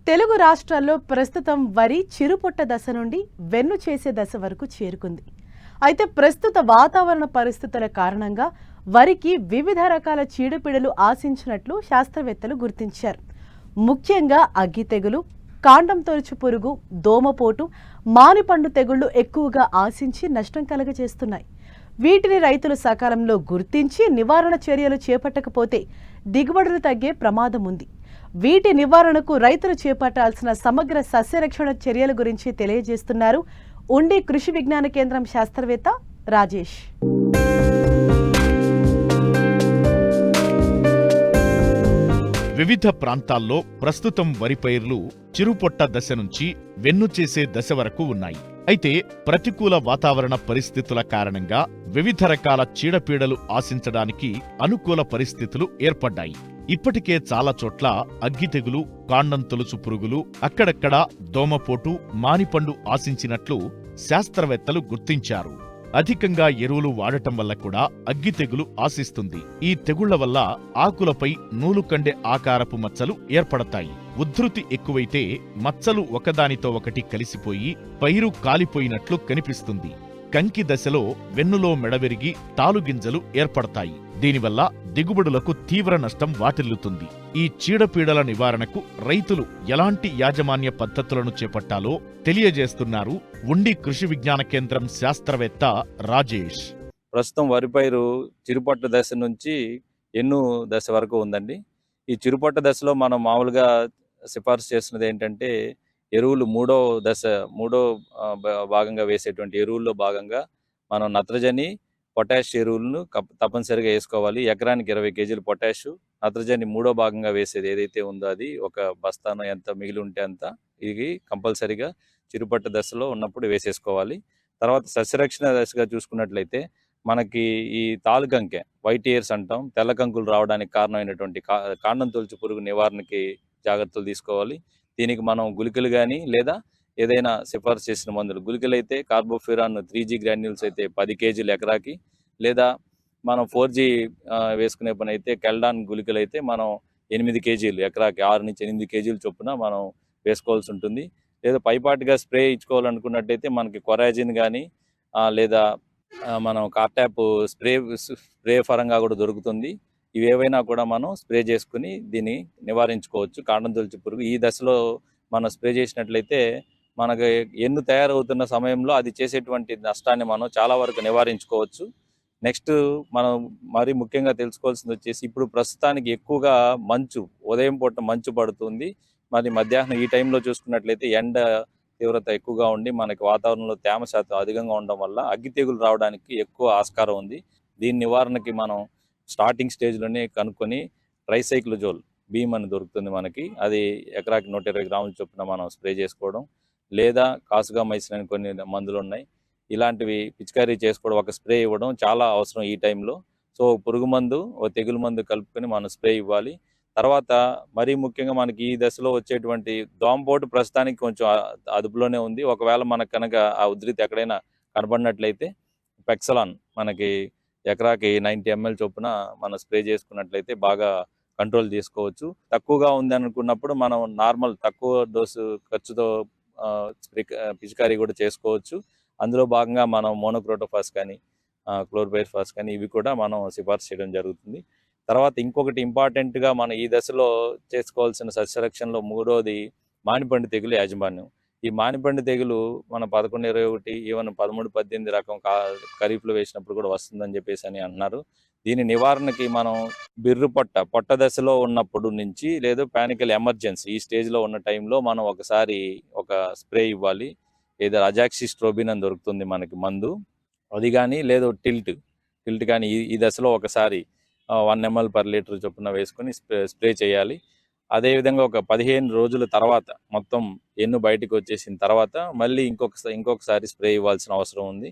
తెలుగు రాష్ట్రాల్లో ప్రస్తుతం వరి చిరుపొట్ట దశ నుండి వెన్ను చేసే దశ వరకు చేరుకుంది. అయితే ప్రస్తుత వాతావరణ పరిస్థితుల కారణంగా వరికి వివిధ రకాల చీడపీడలు ఆశించినట్లు శాస్త్రవేత్తలు గుర్తించారు. ముఖ్యంగా అగ్గి తెగులు, కాండం తొలుచు పురుగు, దోమపోటు, మానిపండు తెగుళ్లు ఎక్కువగా ఆశించి నష్టం కలుగజేస్తున్నాయి. వీటిని రైతులు సకాలంలో గుర్తించి నివారణ చర్యలు చేపట్టకపోతే దిగుబడులు తగ్గే ప్రమాదం ఉంది. వీటి నివారణకు రైతులు చేపట్టాల్సిన సమగ్ర సస్యరక్షణ చర్యల గురించి తెలియజేస్తున్నారు ఉండి కృషి విజ్ఞాన కేంద్రం శాస్త్రవేత్త రాజేష్. వివిధ ప్రాంతాల్లో ప్రస్తుతం వరి పైర్లు చిరుపొట్ట దశ నుంచి వెన్ను చేసే దశ వరకు ఉన్నాయి. అయితే ప్రతికూల వాతావరణ పరిస్థితుల కారణంగా వివిధ రకాల చీడపీడలు ఆశించడానికి అనుకూల పరిస్థితులు ఏర్పడ్డాయి. ఇప్పటికే చాలా చోట్ల అగ్గి తెగులు, కాండం తొలుచు పురుగులు, అక్కడక్కడా దోమపోటు, మానిపండు ఆశించినట్లు శాస్త్రవేత్తలు గుర్తించారు. అధికంగా ఎరువులు వాడటం వల్ల కూడా అగ్గి తెగులు ఆశిస్తుంది. ఈ తెగుళ్ల వల్ల ఆకులపై నూలుకండె ఆకారపు మచ్చలు ఏర్పడతాయి. ఉధృతి ఎక్కువైతే మచ్చలు ఒకదానితో ఒకటి కలిసిపోయి పైరు కాలిపోయినట్లు కనిపిస్తుంది. కంకి దశలో వెన్నులో మెడవిరిగి తాలుగింజలు ఏర్పడతాయి. దీనివల్ల దిగుబడులకు తీవ్ర నష్టం వాటిల్లుతుంది. ఈ చీడపీడల నివారణకు రైతులు ఎలాంటి యాజమాన్య పద్ధతులను చేపట్టాలో తెలియజేస్తున్నారు ఉండి కృషి విజ్ఞాన కేంద్రం శాస్త్రవేత్త రాజేష్. ప్రస్తుతం వరి పైరు చిరుపట్ట దశ నుంచి ఎన్ను దశ వరకు ఉందండి. ఈ చిరుపట్ట దశలో మనం మామూలుగా సిఫార్సు చేస్తున్నది ఏంటంటే ఎరువులు మూడో భాగంగా వేసేటువంటి ఎరువుల్లో భాగంగా మనం నత్రజని, పొటాష్ ఎరువులను తప్పనిసరిగా వేసుకోవాలి. ఎకరానికి 20 కేజీలు పొటాష్, నత్రజని మూడో భాగంగా వేసేది ఏదైతే ఉందో అది ఒక బస్తాను ఎంత మిగిలి ఉంటే అంత ఇది కంపల్సరిగా చిరుపట్ట దశలో ఉన్నప్పుడు వేసేసుకోవాలి. తర్వాత సస్యరక్షణ దశగా చూసుకున్నట్లయితే మనకి ఈ తాలుకంకె, వైట్ ఇయర్స్ అంటాం, తెల్ల కంకులు రావడానికి కారణమైనటువంటి కాండం తొలుచు పురుగు నివారణకి జాగ్రత్తలు తీసుకోవాలి. దీనికి మనం గుళికలు కానీ లేదా ఏదైనా సిఫార్సు చేసిన మందులు, గుళికలు అయితే కార్బోఫ్యూరాన్ 3G గ్రాన్యూల్స్ అయితే 10 కేజీలు ఎకరాకి, లేదా మనం 4G వేసుకునే పని అయితే కెల్డాన్ గుళికలు అయితే మనం 8 కేజీలు ఎకరాకి 6 నుంచి 8 కేజీలు చొప్పున మనం వేసుకోవాల్సి ఉంటుంది. లేదా పైపాటిగా స్ప్రే ఇచ్చుకోవాలనుకున్నట్టయితే మనకి కొరాజిన్ కానీ లేదా మనం కార్టాప్ స్ప్రే పరంగా కూడా దొరుకుతుంది. ఇవేవైనా కూడా మనం స్ప్రే చేసుకుని దీన్ని నివారించుకోవచ్చు. కాండం తొలుచు పురుగు ఈ దశలో మనం స్ప్రే చేసినట్లయితే మనకి ఎన్ను తయారవుతున్న సమయంలో అది చేసేటువంటి నష్టాన్ని మనం చాలా వరకు నివారించుకోవచ్చు. నెక్స్ట్ మనం మరి ముఖ్యంగా తెలుసుకోవాల్సింది వచ్చేసి ఇప్పుడు ప్రస్తుతానికి ఎక్కువగా ఉదయం పూట మంచు పడుతుంది. మరి మధ్యాహ్నం ఈ టైంలో చూసుకున్నట్లయితే ఎండ తీవ్రత ఎక్కువగా ఉండి మనకి వాతావరణంలో తేమ శాతం అధికంగా ఉండడం వల్ల అగ్గి తెగులు రావడానికి ఎక్కువ ఆస్కారం ఉంది. దీని నివారణకి మనం స్టార్టింగ్ స్టేజ్లోనే కనుక్కొని ట్రైసైక్లోజోల్ భీమ్ అని దొరుకుతుంది మనకి. అది ఎకరాకి 120 గ్రాముల చొప్పున మనం స్ప్రే చేసుకోవడం, లేదా కాసుగామైసిన్ అని కొన్ని మందులు ఉన్నాయి. ఇలాంటివి పిచికారీ చేసుకోవడం, ఒక స్ప్రే ఇవ్వడం చాలా అవసరం ఈ టైంలో. సో పురుగు మందు, తెగులు మందు కలుపుకొని మనం స్ప్రే ఇవ్వాలి. తర్వాత మరీ ముఖ్యంగా మనకి ఈ దశలో వచ్చేటువంటి దోమపోటు ప్రస్తుతానికి కొంచెం అదుపులోనే ఉంది. ఒకవేళ మనకు కనుక ఆ ఉధృతి ఎక్కడైనా కనబడినట్లయితే పెక్సలాన్ మనకి ఎకరాకి 90 ml చొప్పున మనం స్ప్రే చేసుకున్నట్లయితే బాగా కంట్రోల్ చేసుకోవచ్చు. తక్కువగా ఉంది అనుకున్నప్పుడు మనం నార్మల్ తక్కువ డోసు ఖర్చుతో పిచికారీ కూడా చేసుకోవచ్చు. అందులో భాగంగా మనం మోనోక్రోటోఫాస్ కానీ క్లోర్పైరిఫాస్ కానీ ఇవి కూడా మనం సిఫార్సు చేయడం జరుగుతుంది. తర్వాత ఇంకొకటి ఇంపార్టెంట్గా మనం ఈ దశలో చేసుకోవాల్సిన సస్యరక్షణలో మూడోది మానిపండు తెగులు యాజమాన్యం. ఈ మానిపండు తెగులు మన 11-21 ఈవెన్ 13-18 రకం ఖరీఫ్లో వేసినప్పుడు కూడా వస్తుందని చెప్పేసి అని అంటున్నారు. దీని నివారణకి మనం పొట్ట దశలో ఉన్నప్పుడు నుంచి లేదా పానికల్ ఎమర్జెన్సీ ఈ స్టేజ్లో ఉన్న టైంలో మనం ఒకసారి ఒక స్ప్రే ఇవ్వాలి. ఏదో అజాక్సిస్ట్రోబిన్ అని దొరుకుతుంది మనకి మందు, అది కానీ లేదా టిల్ట్ కానీ ఈ దశలో ఒకసారి 1 ml per లీటర్ చొప్పున వేసుకొని స్ప్రే చేయాలి. అదేవిధంగా ఒక 15 రోజుల తర్వాత మొత్తం ఎన్ను బయటకు వచ్చేసిన తర్వాత మళ్ళీ ఇంకొకసారి స్ప్రే ఇవ్వాల్సిన అవసరం ఉంది.